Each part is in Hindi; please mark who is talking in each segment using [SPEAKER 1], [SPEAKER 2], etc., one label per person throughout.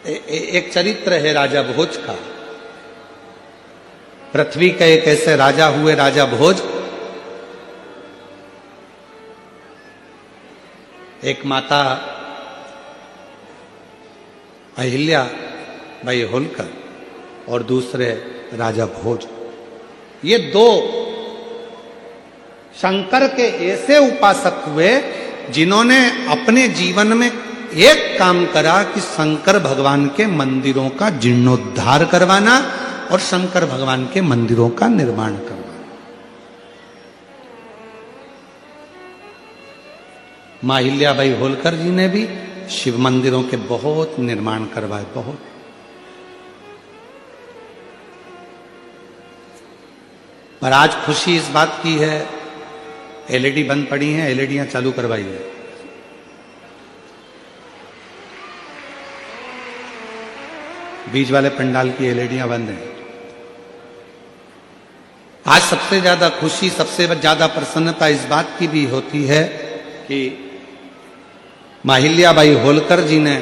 [SPEAKER 1] एक चरित्र है राजा भोज का। पृथ्वी के एक ऐसे राजा हुए, राजा भोज। एक माता अहिल्या बाई होलकर और दूसरे राजा भोज। ये दो शंकर के ऐसे उपासक हुए जिन्होंने अपने जीवन में एक काम करा कि शंकर भगवान के मंदिरों का जीर्णोद्धार करवाना और शंकर भगवान के मंदिरों का निर्माण करवाना। मां अहिल्याबाई होलकर जी ने भी शिव मंदिरों के बहुत निर्माण करवाए, बहुत। पर आज खुशी इस बात की है, एलईडी बंद पड़ी हैं, एलईडियां चालू करवाई है। बीच वाले पंडाल की एलईडियां बंद हैं। आज सबसे ज्यादा खुशी, सबसे ज्यादा प्रसन्नता इस बात की भी होती है कि मां अहिल्याबाई होलकर जी ने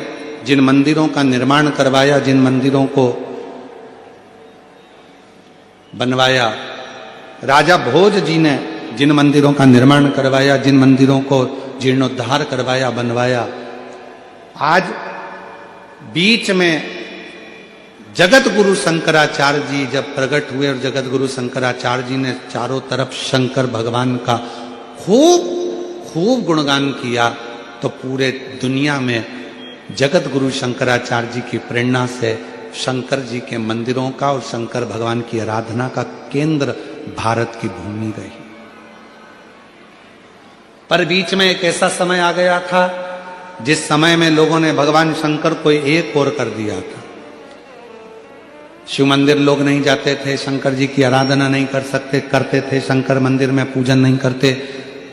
[SPEAKER 1] जिन मंदिरों का निर्माण करवाया, जिन मंदिरों को बनवाया, राजा भोज जी ने जिन मंदिरों का निर्माण करवाया, जिन मंदिरों को जीर्णोद्धार करवाया, बनवाया, आज बीच में जगत गुरु शंकराचार्य जी जब प्रकट हुए और जगत गुरु शंकराचार्य जी ने चारों तरफ शंकर भगवान का खूब खूब गुणगान किया, तो पूरे दुनिया में जगत गुरु शंकराचार्य जी की प्रेरणा से शंकर जी के मंदिरों का और शंकर भगवान की आराधना का केंद्र भारत की भूमि रही। पर बीच में एक ऐसा समय आ गया था जिस समय में लोगों ने भगवान शंकर को एक और कर दिया था। शिव मंदिर लोग नहीं जाते थे, शंकर जी की आराधना नहीं करते थे, शंकर मंदिर में पूजन नहीं करते,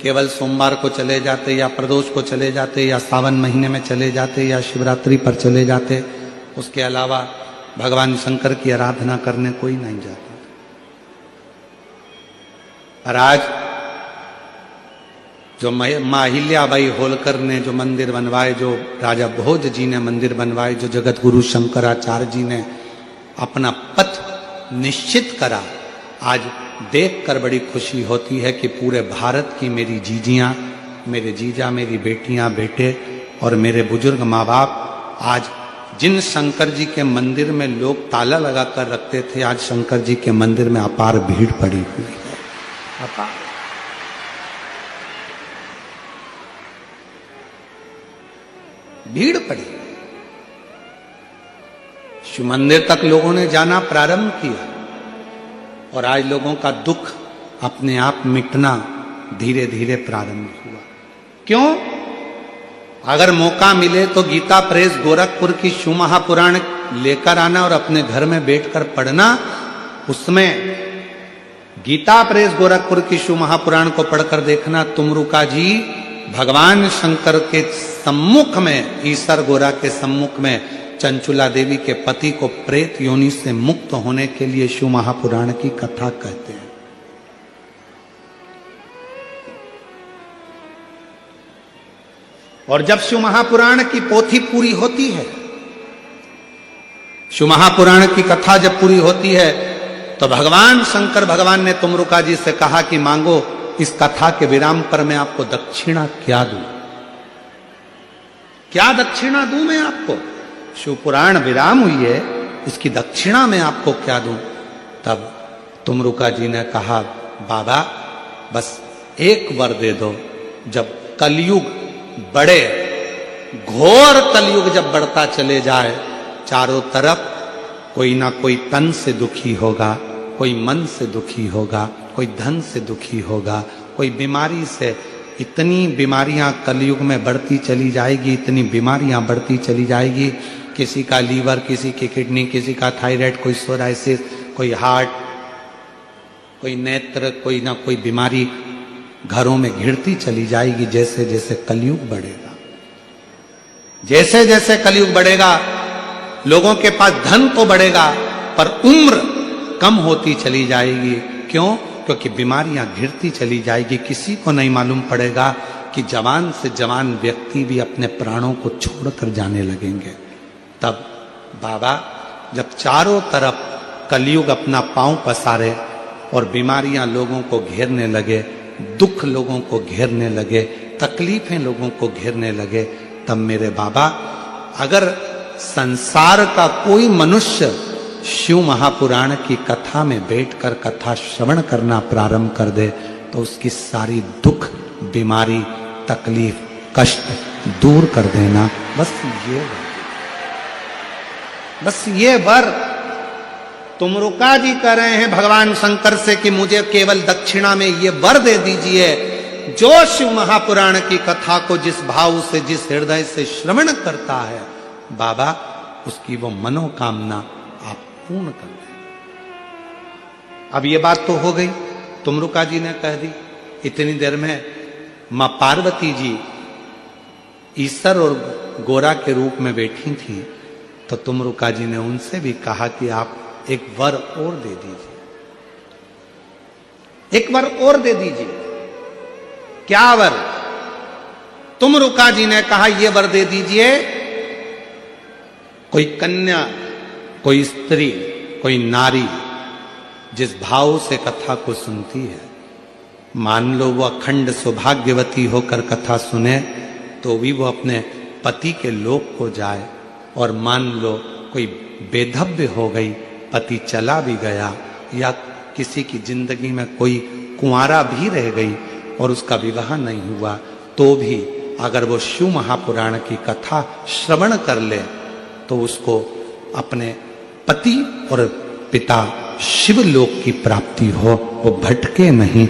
[SPEAKER 1] केवल सोमवार को चले जाते या प्रदोष को चले जाते या सावन महीने में चले जाते या शिवरात्रि पर चले जाते। उसके अलावा भगवान शंकर की आराधना करने कोई नहीं जाता। और आज जो मां अहिल्याबाई होलकर ने जो मंदिर बनवाए, जो राजा भोज जी ने मंदिर बनवाए, जो जगत गुरु शंकराचार्य जी ने अपना पथ निश्चित करा, आज देखकर बड़ी खुशी होती है कि पूरे भारत की मेरी जीजियां, मेरे जीजा, मेरी बेटियां, बेटे और मेरे बुजुर्ग माँ बाप आज जिन शंकर जी के मंदिर में लोग ताला लगाकर रखते थे, आज शंकर जी के मंदिर में अपार भीड़ पड़ी हुई है। अपार भीड़ पड़ी। शिव मंदिर तक लोगों ने जाना प्रारंभ किया और आज लोगों का दुख अपने आप मिटना धीरे धीरे प्रारंभ हुआ। क्यों? अगर मौका मिले तो गीता प्रेस गोरखपुर की शिव महापुराण लेकर आना और अपने घर में बैठकर पढ़ना। उसमें गीता प्रेस गोरखपुर की शिव महापुराण को पढ़कर देखना, तुमरुका जी भगवान शंकर के सम्मुख में, ईसर गोरा के सम्मुख में चंचुला देवी के पति को प्रेत योनि से मुक्त होने के लिए शिव महापुराण की कथा कहते हैं। और जब शिव महापुराण की पोथी पूरी होती है, शिव महापुराण की कथा जब पूरी होती है, तो भगवान शंकर भगवान ने तुमरुका जी से कहा कि मांगो, इस कथा के विराम पर मैं आपको दक्षिणा क्या दूं? क्या दक्षिणा दूं मैं आपको? शिव पुराण विराम हुई है, इसकी दक्षिणा मैं आपको क्या दूं? तब तुमरुका जी ने कहा, बाबा बस एक वर दे दो। जब कलयुग बढ़े, घोर कलयुग जब बढ़ता चले जाए, चारों तरफ कोई ना कोई तन से दुखी होगा, कोई मन से दुखी होगा, कोई धन से दुखी होगा, कोई बीमारी से, इतनी बीमारियां कलयुग में बढ़ती चली जाएगी, इतनी बीमारियां बढ़ती चली जाएगी। किसी का लीवर, किसी की किडनी, किसी का थायराइड, कोई सोराइसिस, कोई हार्ट, कोई नेत्र, कोई ना कोई बीमारी घरों में घिरती चली जाएगी जैसे जैसे कलयुग बढ़ेगा। जैसे जैसे कलयुग बढ़ेगा, लोगों के पास धन तो बढ़ेगा पर उम्र कम होती चली जाएगी। क्यों? क्योंकि बीमारियां घिरती चली जाएगी। किसी को नहीं मालूम पड़ेगा कि जवान से जवान व्यक्ति भी अपने प्राणों को छोड़कर जाने लगेंगे। तब बाबा जब चारों तरफ कलयुग अपना पांव पसारे और बीमारियां लोगों को घेरने लगे, दुख लोगों को घेरने लगे, तकलीफें लोगों को घेरने लगे, तब मेरे बाबा अगर संसार का कोई मनुष्य शिव महापुराण की कथा में बैठकर कथा श्रवण करना प्रारंभ कर दे तो उसकी सारी दुख, बीमारी, तकलीफ, कष्ट दूर कर देना। बस ये वर तुमरुका जी कह रहे हैं भगवान शंकर से कि मुझे केवल दक्षिणा में ये वर दे दीजिए, जो शिव महापुराण की कथा को जिस भाव से, जिस हृदय से श्रवण करता है बाबा, उसकी वो मनोकामना आप पूर्ण कर दें। अब ये बात तो हो गई, तुमरुका जी ने कह दी। इतनी देर में मां पार्वती जी ईश्वर और गोरा के रूप में बैठी थी, तो तुमरुका जी ने उनसे भी कहा कि आप एक वर और दे दीजिए, एक वर और दे दीजिए। क्या वर? तुमरुका जी ने कहा ये वर दे दीजिए, कोई कन्या, कोई स्त्री, कोई नारी जिस भाव से कथा को सुनती है, मान लो वो अखंड सौभाग्यवती होकर कथा सुने तो भी वो अपने पति के लोक को जाए, और मान लो कोई बेधव्य हो गई, पति चला भी गया, या किसी की जिंदगी में कोई कुंवारा भी रह गई और उसका विवाह नहीं हुआ, तो भी अगर वो शिव महापुराण की कथा श्रवण कर ले तो उसको अपने पति और पिता शिवलोक की प्राप्ति हो, वो भटके नहीं।